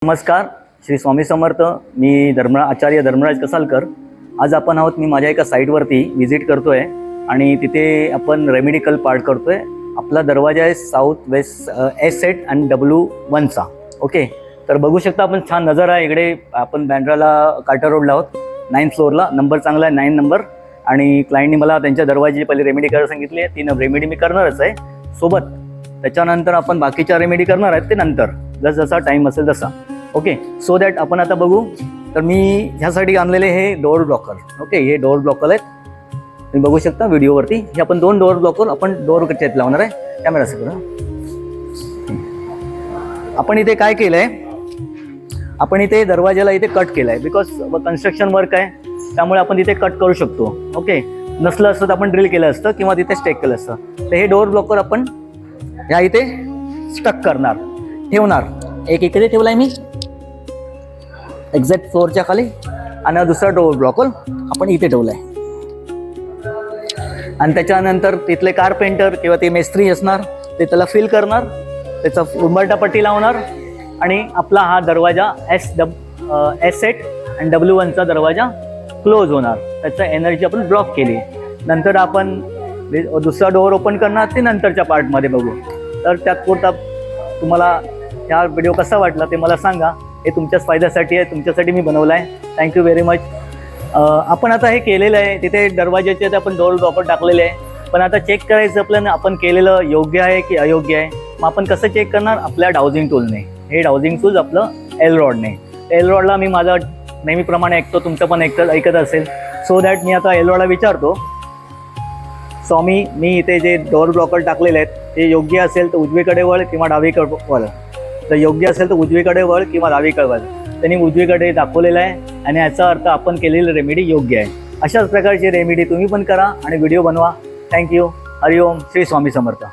नमस्कार, श्री स्वामी समर्थ. मी आचार्य धर्मराज कसालकर. आज आपण आहोत, मी माझ्या एका साईटवरती व्हिजिट करतो आहे आणि तिथे आपण रेमेडिकल पार्ट करतो आहे. आपला दरवाजा आहे साऊथ वेस्ट एस सेट आणि W1चा. ओके, तर बघू शकता आपण, छान नजारा आहे इकडे. आपण बँड्राला कार्टर रोडला आहोत, 9th फ्लोअरला. नंबर चांगला आहे, 9 नंबर. आणि क्लायंटनी मला त्यांच्या दरवाजाची पहिली रेमेडी करायला सांगितली आहे. 3 रेमेडी मी करणारच आहे सोबत. त्याच्यानंतर आपण बाकीच्या रेमेडी करणार आहेत ते नंतर, जसा टाईम असेल तसा. ओके, सो दॅट आपण आता बघू. तर मी ह्यासाठी आणलेले हे डोअर ब्लॉकर. ओके, हे डोअर ब्लॉकर आहेत, तुम्ही बघू शकता व्हिडिओवरती. हे आपण 2 डोअर ब्लॉकर आपण डोअर कच्च्यात लावणार आहे. कॅमेरा सगळं आपण इथे काय केलं आहे, आपण इथे दरवाजाला इथे कट केलं आहे. बिकॉज कन्स्ट्रक्शन वर्क आहे, त्यामुळे आपण तिथे कट करू शकतो. ओके, नसलं असतं तर आपण ड्रिल केलं असतं किंवा तिथे स्टेक केलं असतं. तर हे डोअर ब्लॉकर आपण ह्या इथे स्टक करणार, ठेवणार. एक इकडे ठेवला आहे मी एक्झॅक्ट फ्लोअरच्या खाली, आणि दुसरा डोअर ब्लॉकर आपण इथे ठेवला आहे. आणि त्याच्यानंतर तिथले कारपेंटर किंवा ते मेस्त्री असणार, ते त्याला फिल करणार, त्याचा उंबरटा पट्टी लावणार, आणि आपला हा दरवाजा एस सेट आणि W1चा दरवाजा क्लोज होणार. त्याचा एनर्जी आपण ब्लॉक केली. नंतर आपण दुसरा डोअर ओपन करणार, ते नंतरच्या पार्टमध्ये बघू. तर त्यापुरता तुम्हाला हा व्हिडिओ कसा वाटला ते मला सांगा. हे तुमच्याच फायद्यासाठी आहे, तुमच्यासाठी मी बनवला आहे. Thank you very much. आपण आता हे केलेलं आहे, तिथे दरवाजाचे ते आपण डोअर ब्लॉकर टाकलेले आहे. पण आता चेक करायचं आपल्याला, आपण केलेलं योग्य आहे की अयोग्य आहे. मग आपण कसं चेक करणार? आपल्या डाउजिंग टूलने. हे डाउजिंग टूल आपलं एल रॉडने. एल रॉडला मी माझा नेहमीप्रमाणे ऐकतो, तुमचं पण ऐकत असेल. सो दॅट मी आता एल रॉडला विचारतो, स्वामी, मी इथे जे डोअर ब्लॉकर टाकलेले आहेत ते योग्य असेल तर उजवीकडे वळ किंवा डावीकडे वळ. जर योग्य असेल तर उजवीकडे वळ किंवा डावीकडे वळ. त्यांनी उजवीकडे दाखवलेलं आहे, आणि याचा अर्थ आपण केलेली रेमेडी योग्य आहे. अशाच प्रकारची रेमेडी तुम्ही पण करा आणि व्हिडिओ बनवा. थँक्यू. हरिओम. श्री स्वामी समर्थ.